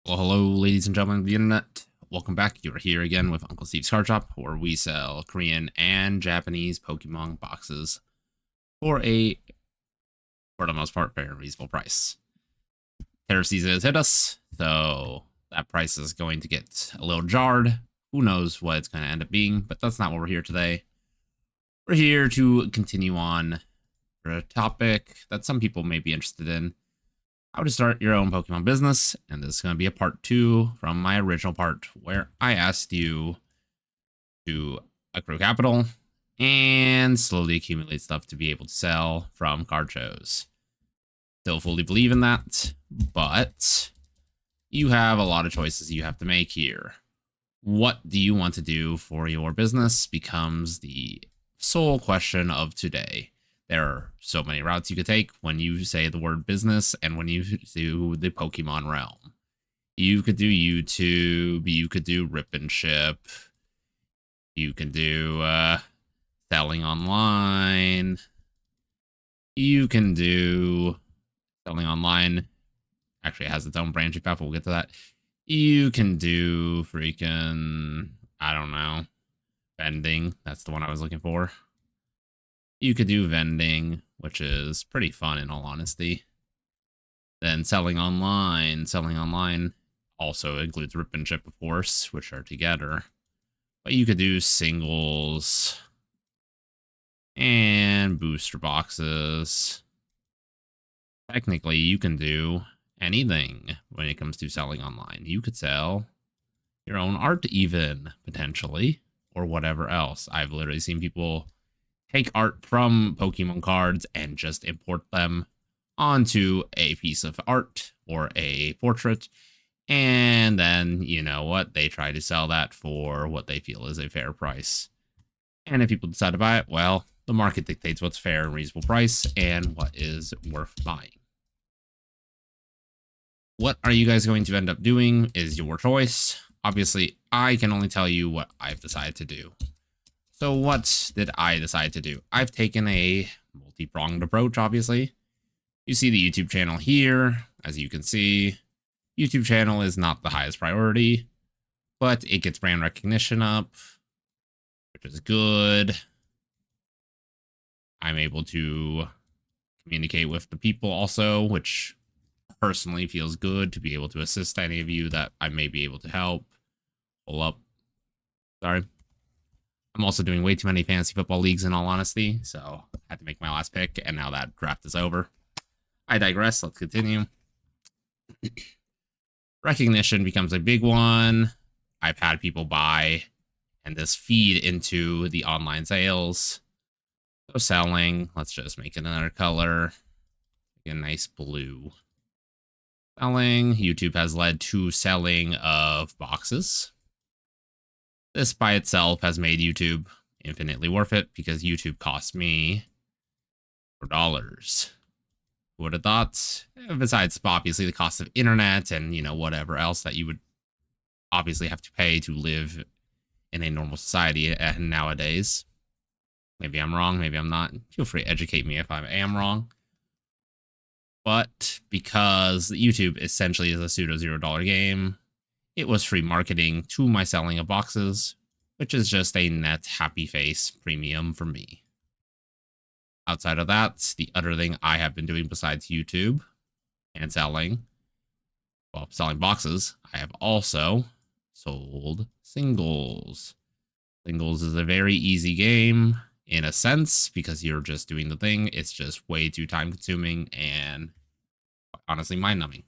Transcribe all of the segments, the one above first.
Well, hello, ladies and gentlemen of the internet. Welcome back. You're here again with Uncle Steve's Card Shop, where we sell Korean and Japanese Pokemon boxes for the most part, fair and reasonable price. Tariff season has hit us, so that price is going to get a little jarred. Who knows what it's going to end up being, but that's not what we're here today. We're here to continue on for a topic that some people may be interested in: how to start your own Pokemon business. And this is going to be a part 2 from my original part, where I asked you to accrue capital and slowly accumulate stuff to be able to sell from card shows. Still fully believe in that, but you have a lot of choices you have to make here. What do you want to do for your business becomes the sole question of today. There are so many routes you could take when you say the word business and when you do the Pokemon realm. You could do YouTube, you could do rip and ship, you can do selling online, you can do selling online. Actually, it has its own branching path, we'll get to that. You can do freaking, I don't know, vending. That's the one I was looking for. You could do vending, which is pretty fun in all honesty. Then selling online. Selling online also includes rip and ship, of course, which are together. But you could do singles and booster boxes. Technically, you can do anything when it comes to selling online. You could sell your own art even, potentially, or whatever else. I've literally seen people take art from Pokemon cards and just import them onto a piece of art or a portrait. And then, you know what? They try to sell that for what they feel is a fair price. And if people decide to buy it, well, the market dictates what's fair and reasonable price and what is worth buying. What are you guys going to end up doing is your choice. Obviously, I can only tell you what I've decided to do. So what did I decide to do? I've taken a multi-pronged approach, obviously. You see the YouTube channel here. As you can see, YouTube channel is not the highest priority, but it gets brand recognition up, which is good. I'm able to communicate with the people also, which personally feels good to be able to assist any of you that I may be able to help. Pull up. Sorry. I'm also doing way too many fantasy football leagues in all honesty, so I had to make my last pick, and now that draft is over. I digress, let's continue. Recognition becomes a big one. I've had people buy and this feed into the online sales. So selling, let's just make it another color. Make it a nice blue. Selling, YouTube has led to selling of boxes. This by itself has made YouTube infinitely worth it because YouTube cost me $4. Who would have thought? Besides, obviously, the cost of internet and, you know, whatever else that you would obviously have to pay to live in a normal society nowadays. Maybe I'm wrong, maybe I'm not. Feel free to educate me if I am wrong. But because YouTube essentially is a pseudo $0 game, it was free marketing to my selling of boxes, which is just a net happy face premium for me. Outside of that, the other thing I have been doing besides YouTube and selling boxes, I have also sold singles. Singles is a very easy game in a sense because you're just doing the thing. It's just way too time consuming and honestly mind numbing.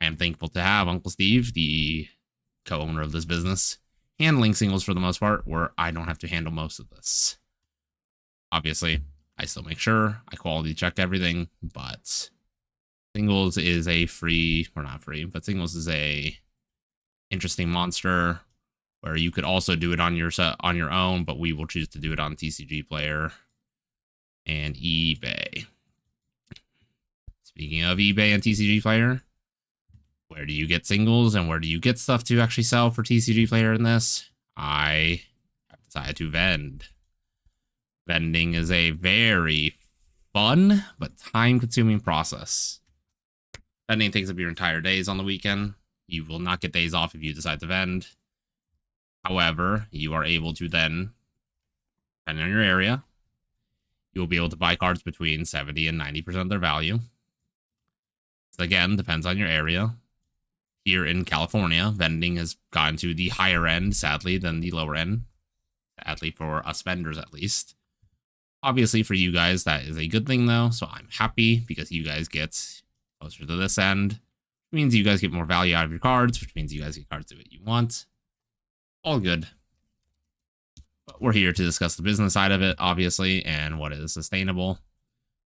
I am thankful to have Uncle Steve, the co-owner of this business, handling singles for the most part, where I don't have to handle most of this. Obviously, I still make sure I quality check everything, but singles is a free, or not free, but singles is a interesting monster where you could also do it on your own, but we will choose to do it on TCG Player and eBay. Speaking of eBay and TCG Player, where do you get singles and where do you get stuff to actually sell for TCG Player in this? I have decided to vend. Vending is a very fun but time-consuming process. Vending takes up your entire days on the weekend. You will not get days off if you decide to vend. However, you are able to then, depending on your area, you will be able to buy cards between 70 and 90% of their value. Again, depends on your area. Here in California, vending has gotten to the higher end, sadly, than the lower end. Sadly for us vendors, at least. Obviously, for you guys, that is a good thing, though. So I'm happy because you guys get closer to this end. Which means you guys get more value out of your cards, which means you guys get cards to what you want. All good. But we're here to discuss the business side of it, obviously, and what is sustainable.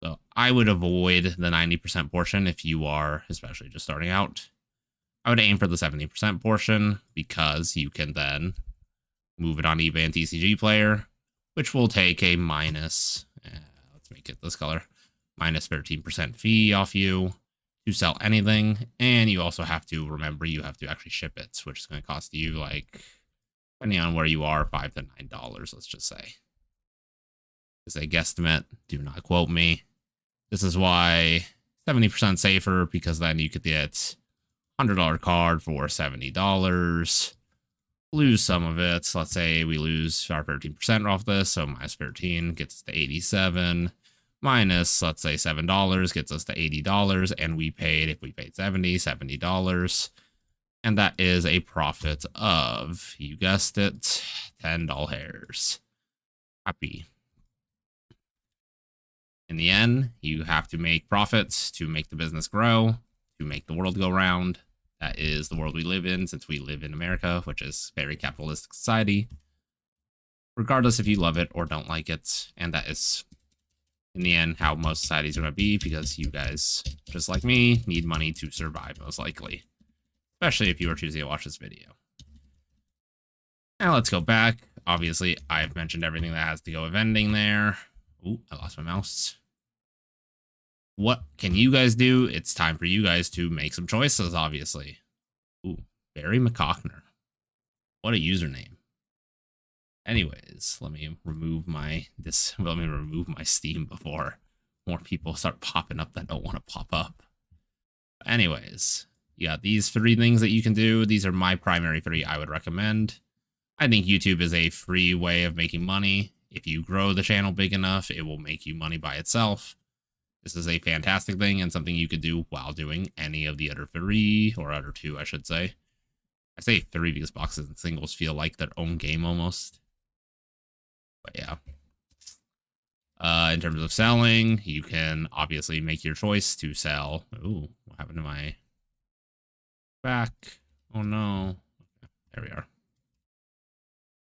So I would avoid the 90% portion if you are, especially just starting out. I would aim for the 70% portion because you can then move it on eBay and TCG Player, which will take a minus, let's make it this color, minus 13% fee off you to sell anything. And you also have to remember you have to actually ship it, which is going to cost you, like, depending on where you are, $5 to $9, let's just say. It's a guesstimate. Do not quote me. This is why 70% safer, because then you could get $100 card for $70. Lose some of it. So let's say we lose our 13% off this, so minus 13 gets us to 87. Minus, let's say $7 gets us to $80, and we paid, if we paid $70. And that is a profit of, you guessed it, $10. Happy. In the end, you have to make profits to make the business grow, to make the world go round. That is the world we live in, since we live in America, which is a very capitalistic society. Regardless if you love it or don't like it. And that is, in the end, how most societies are going to be, because you guys, just like me, need money to survive, most likely. Especially if you are choosing to watch this video. Now let's go back. Obviously, I've mentioned everything that has to go with vending there. Ooh, I lost my mouse. What can you guys do? It's time for you guys to make some choices, obviously. Ooh, Barry McCockner. What a username. Anyways, let me remove my Steam before more people start popping up that don't want to pop up. Anyways, you got these 3 things that you can do. These are my primary 3 I would recommend. I think YouTube is a free way of making money. If you grow the channel big enough, it will make you money by itself. This is a fantastic thing and something you could do while doing any of the other 3, or other 2, I should say. I say 3 because boxes and singles feel like their own game almost. But yeah. In terms of selling, you can obviously make your choice to sell. Ooh, what happened to my back? Oh no. There we are.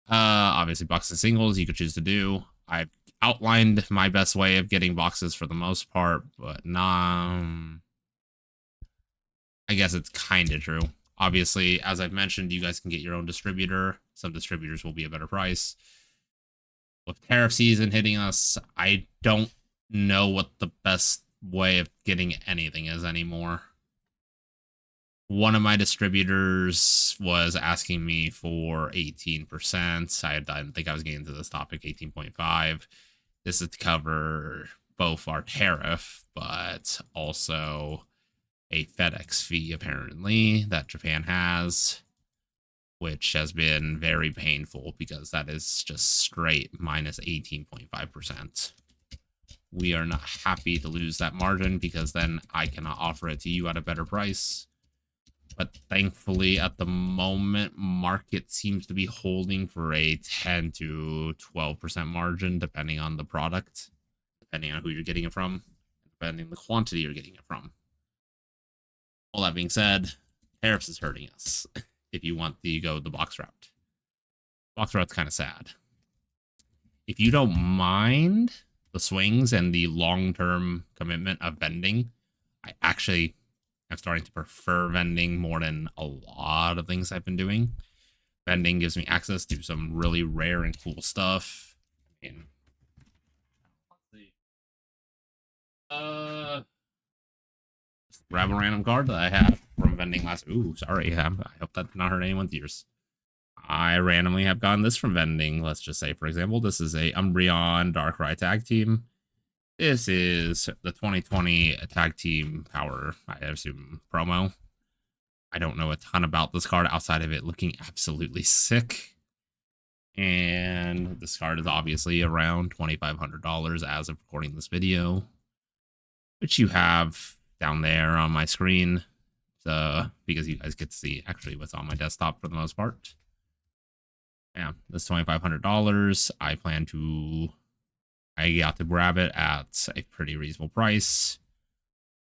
Obviously boxes and singles you could choose to do. I've outlined my best way of getting boxes for the most part, but I guess it's kind of true. Obviously, as I've mentioned, you guys can get your own distributor. Some distributors will be a better price. With tariff season hitting us, I don't know what the best way of getting anything is anymore. One of my distributors was asking me for 18%. I didn't think I was getting into this topic, 18.5. This is to cover both our tariff, but also a FedEx fee, apparently, that Japan has, which has been very painful because that is just straight minus 18.5%. We are not happy to lose that margin because then I cannot offer it to you at a better price. But thankfully, at the moment, market seems to be holding for a 10 to 12% margin, depending on the product, depending on who you're getting it from, depending on the quantity you're getting it from. All that being said, tariffs is hurting us if you want to go the box route. Box route's kind of sad. If you don't mind the swings and the long-term commitment of vending, I'm starting to prefer vending more than a lot of things I've been doing. Vending gives me access to some really rare and cool stuff. I mean, just grab a random card that I have from vending last. Ooh, sorry. I hope that did not hurt anyone's ears. I randomly have gotten this from vending. Let's just say, for example, this is a Umbreon Darkrai tag team. This is the 2020 tag team power, I assume, promo. I don't know a ton about this card outside of it looking absolutely sick. And this card is obviously around $2,500 as of recording this video, which you have down there on my screen. So, because you guys get to see actually what's on my desktop for the most part. Yeah, this $2,500. I got to grab it at a pretty reasonable price.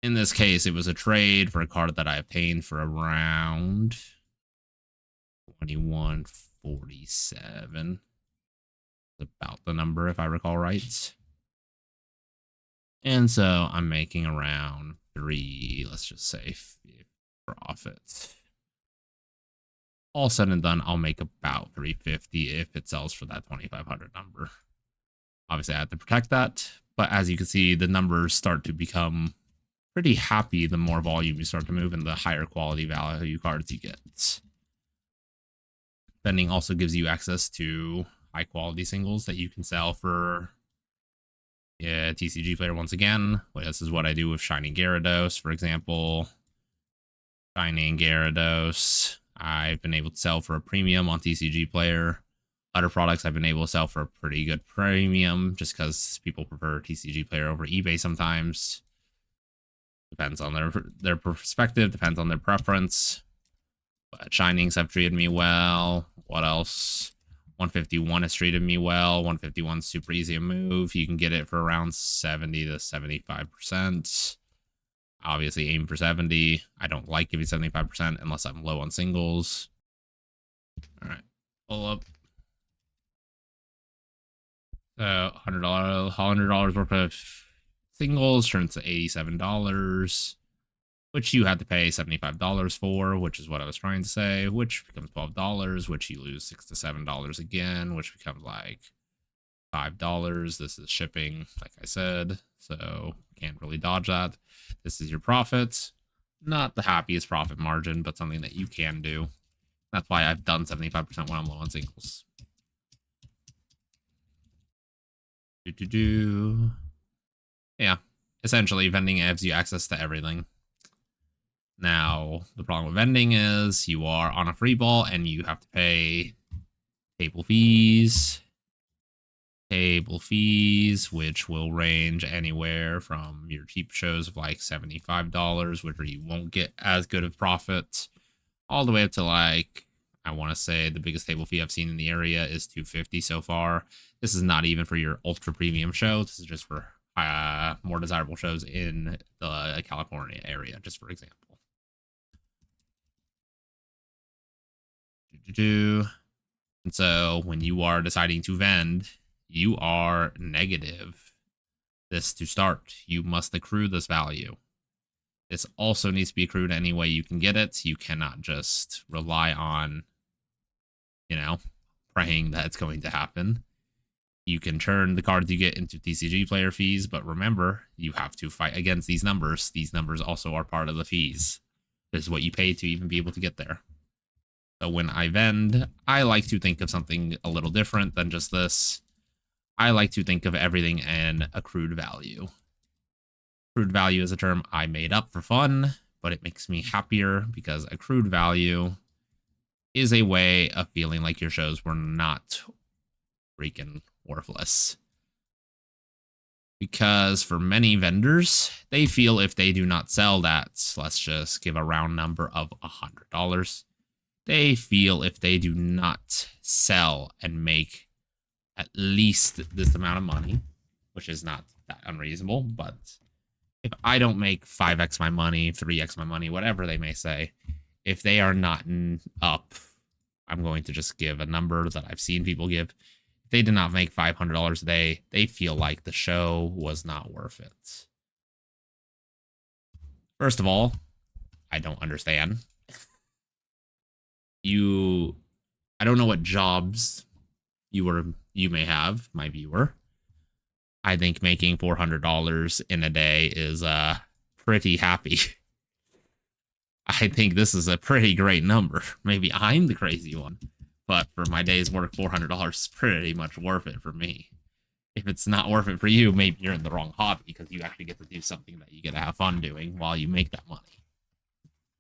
In this case, it was a trade for a card that I obtained for around $21.47. About the number, if I recall right. And so I'm making around let's just say, profit. All said and done, I'll make about $350 if it sells for that 2,500 number. Obviously, I have to protect that, but as you can see, the numbers start to become pretty happy the more volume you start to move and the higher quality value cards you get. Vending also gives you access to high quality singles that you can sell for TCG player once again. This is what I do with Shining Gyarados, for example. Shining Gyarados, I've been able to sell for a premium on TCG player. Other products I've been able to sell for a pretty good premium just because people prefer TCG player over eBay sometimes. Depends on their perspective, depends on their preference. But Shinings have treated me well. What else? 151 has treated me well. 151 is super easy to move. You can get it for around 70 to 75%. Obviously aim for 70. I don't like giving 75% unless I'm low on singles. All right, pull up. So $100 worth of singles turns to $87, which you had to pay $75 for, which is what I was trying to say, which becomes $12, which you lose $6 to $7 again, which becomes like $5. This is shipping, like I said, so can't really dodge that. This is your profit. Not the happiest profit margin, but something that you can do. That's why I've done 75% when I'm low on singles. Yeah, essentially vending gives you access to everything. Now, the problem with vending is you are on a free ball and you have to pay table fees, which will range anywhere from your cheap shows of like $75, which you won't get as good of profit, all the way up to like, I want to say the biggest table fee I've seen in the area is $250 so far. This is not even for your ultra premium show. This is just for more desirable shows in the California area, just for example. And so when you are deciding to vend, you are negative this to start. You must accrue this value. This also needs to be accrued any way you can get it. You cannot just rely on, praying that it's going to happen. You can turn the cards you get into TCG player fees, but remember, you have to fight against these numbers. These numbers also are part of the fees. This is what you pay to even be able to get there. So when I vend, I like to think of something a little different than just this. I like to think of everything in accrued value. Accrued value is a term I made up for fun, but it makes me happier because accrued value is a way of feeling like your shows were not freaking worthless. Because for many vendors, they feel if they do not sell that, let's just give a round number of $100, they feel if they do not sell and make at least this amount of money, which is not that unreasonable, but if I don't make 5x my money, 3x my money, whatever they may say, if they are not up, I'm going to just give a number that I've seen people give. If they did not make $500 a day, they feel like the show was not worth it. First of all, I don't understand. I don't know what jobs you may have, my viewer. I think making $400 in a day is pretty happy. I think this is a pretty great number. Maybe I'm the crazy one, but for my day's work, $400 is pretty much worth it for me. If it's not worth it for you, maybe you're in the wrong hobby because you actually get to do something that you get to have fun doing while you make that money.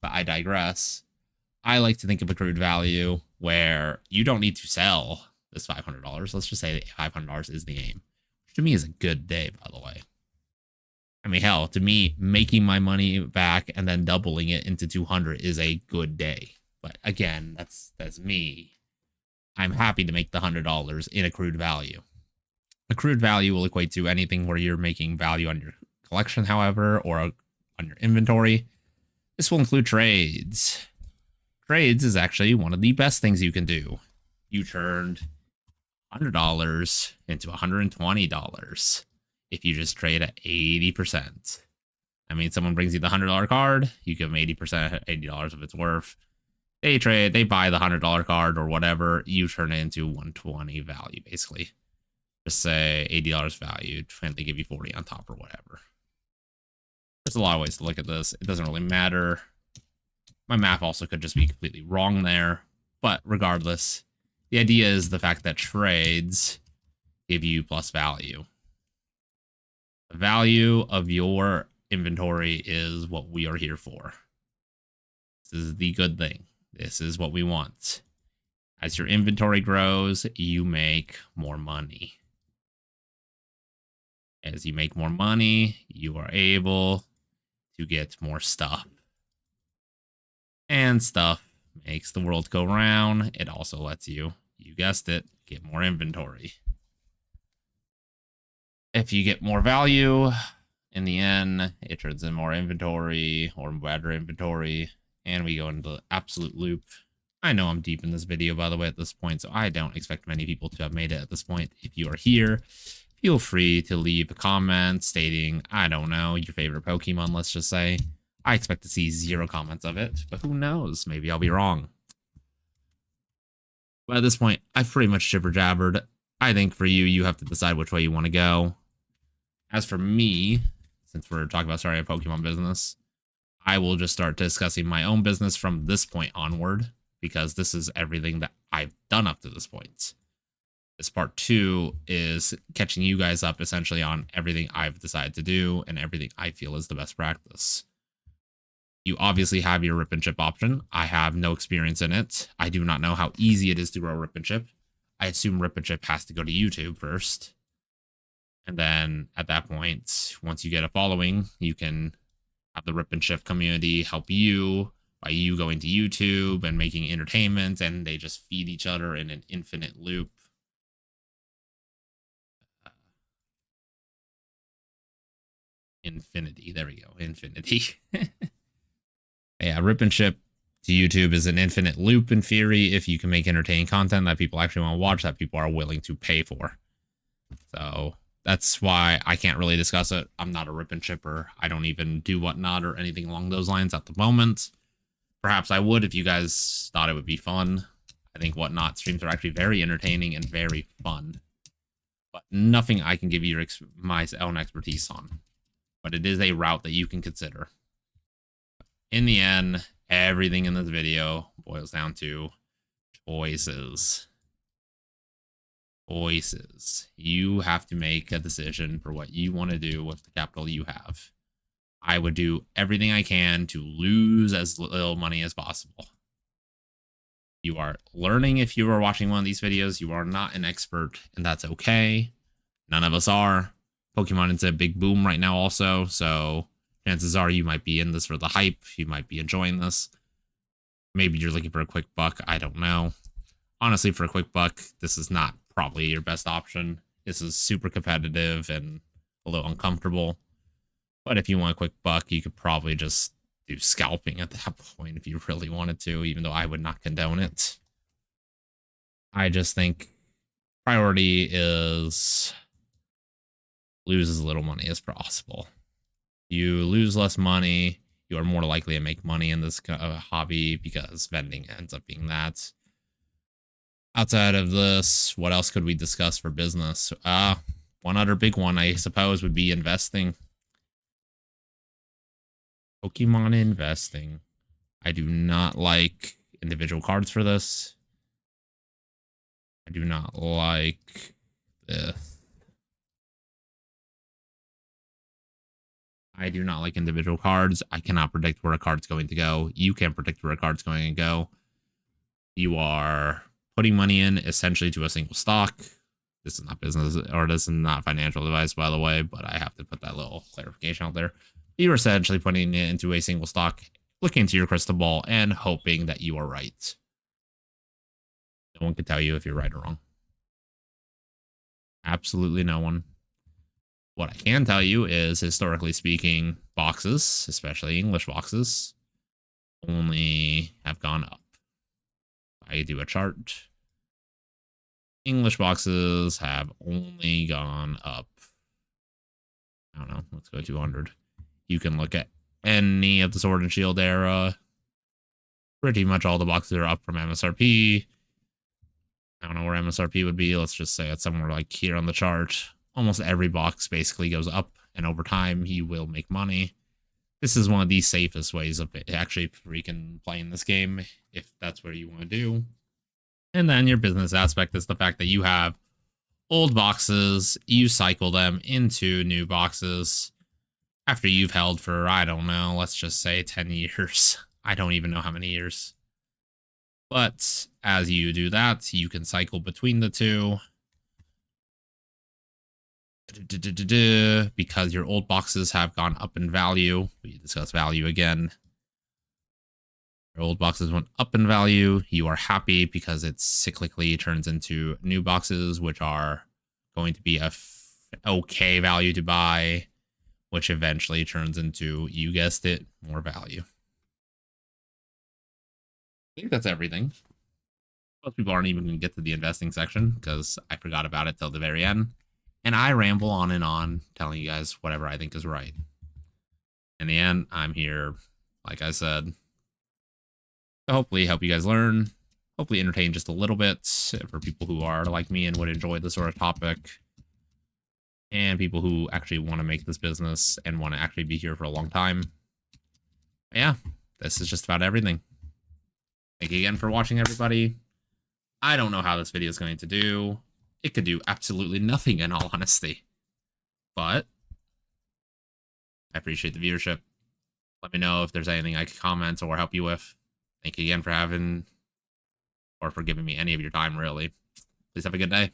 But I digress. I like to think of accrued value where you don't need to sell this $500. Let's just say $500 is the aim, which to me is a good day, by the way. I mean, hell, to me, making my money back and then doubling it into 200 is a good day. But again, that's me. I'm happy to make the $100 in accrued value. Accrued value will equate to anything where you're making value on your collection, however, or on your inventory. This will include trades. Trades is actually one of the best things you can do. You turned $100 into $120 if you just trade at 80%. I mean, someone brings you the $100 card, you give them 80%, $80 of its worth. They trade, they buy the $100 card or whatever, you turn it into 120 value, basically. Just say $80 value, and they give you 40 on top or whatever. There's a lot of ways to look at this. It doesn't really matter. My math also could just be completely wrong there, but regardless, the idea is the fact that trades give you plus value. The value of your inventory is what we are here for. This is the good thing. This is what we want. As your inventory grows, you make more money. As you make more money, you are able to get more stuff. And stuff makes the world go round. It also lets you guessed it, get more inventory. If you get more value, in the end, it turns in more inventory or better inventory, and we go into the absolute loop. I know I'm deep in this video, by the way, at this point, so I don't expect many people to have made it at this point. If you are here, feel free to leave a comment stating, I don't know, your favorite Pokemon, let's just say. I expect to see 0 comments of it, but who knows? Maybe I'll be wrong. But at this point, I've pretty much jibber-jabbered. I think for you, you have to decide which way you want to go. As for me, since we're talking about starting a Pokemon business, I will just start discussing my own business from this point onward, because this is everything that I've done up to this point. This part 2 is catching you guys up essentially on everything I've decided to do and everything I feel is the best practice. You obviously have your rip and chip option. I have no experience in it. I do not know how easy it is to grow rip and chip. I assume rip and chip has to go to YouTube first. And then at that point, once you get a following, you can have the rip and chip community help you by you going to YouTube and making entertainment, and they just feed each other in an infinite loop. Infinity. There we go. Infinity. Yeah, rip and chip to YouTube is an infinite loop in theory if you can make entertaining content that people actually want to watch, that people are willing to pay for. So that's why I can't really discuss it. I'm not a rip and chipper. I don't even do whatnot or anything along those lines at the moment. Perhaps I would if you guys thought it would be fun. I think whatnot streams are actually very entertaining and very fun. But nothing I can give you my own expertise on. But it is a route that you can consider. In the end, everything in this video boils down to choices. Choices. You have to make a decision for what you want to do with the capital you have. I would do everything I can to lose as little money as possible. You are learning if you are watching one of these videos. You are not an expert, and that's okay. None of us are. Pokemon is a big boom right now also, so chances are you might be in this for the hype. You might be enjoying this. Maybe you're looking for a quick buck. I don't know. Honestly, for a quick buck, this is not probably your best option. This is super competitive and a little uncomfortable. But if you want a quick buck, you could probably just do scalping at that point if you really wanted to, even though I would not condone it. I just think priority is lose as little money as possible. You lose less money, you are more likely to make money in this hobby because vending ends up being that. Outside of this, what else could we discuss for business? One other big one, I suppose, would be investing. Pokemon investing. I do not like individual cards for this. I do not like this. I do not like individual cards. I cannot predict where a card's going to go. You can't predict where a card's going to go. You are putting money in essentially to a single stock. This is not business, or this is not financial advice, by the way, but I have to put that little clarification out there. You're essentially putting it into a single stock, looking into your crystal ball, and hoping that you are right. No one can tell you if you're right or wrong. Absolutely no one. What I can tell you is, historically speaking, boxes, especially English boxes, only have gone up. I do a chart. English boxes have only gone up. I don't know. Let's go 200. You can look at any of the Sword and Shield era. Pretty much all the boxes are up from MSRP. I don't know where MSRP would be. Let's just say it's somewhere like here on the chart. Almost every box basically goes up, and over time you will make money. This is one of the safest ways of actually freaking playing this game, if that's what you want to do. And then your business aspect is the fact that you have old boxes, you cycle them into new boxes after you've held for, I don't know, let's just say 10 years. I don't even know how many years. But as you do that, you can cycle between the two. Because your old boxes have gone up in value. We discuss value again. Your old boxes went up in value. You are happy because it cyclically turns into new boxes, which are going to be a okay value to buy, which eventually turns into, you guessed it, more value. I think that's everything. Most people aren't even going to get to the investing section because I forgot about it till the very end. And I ramble on and on telling you guys whatever I think is right. In the end, I'm here, like I said, to hopefully help you guys learn, hopefully entertain just a little bit for people who are like me and would enjoy this sort of topic, and people who actually want to make this business and want to actually be here for a long time. But yeah, this is just about everything. Thank you again for watching, everybody. I don't know how this video is going to do. It could do absolutely nothing, in all honesty. But I appreciate the viewership. Let me know if there's anything I could comment or help you with. Thank you again for having, or for giving me any of your time, really. Please have a good day.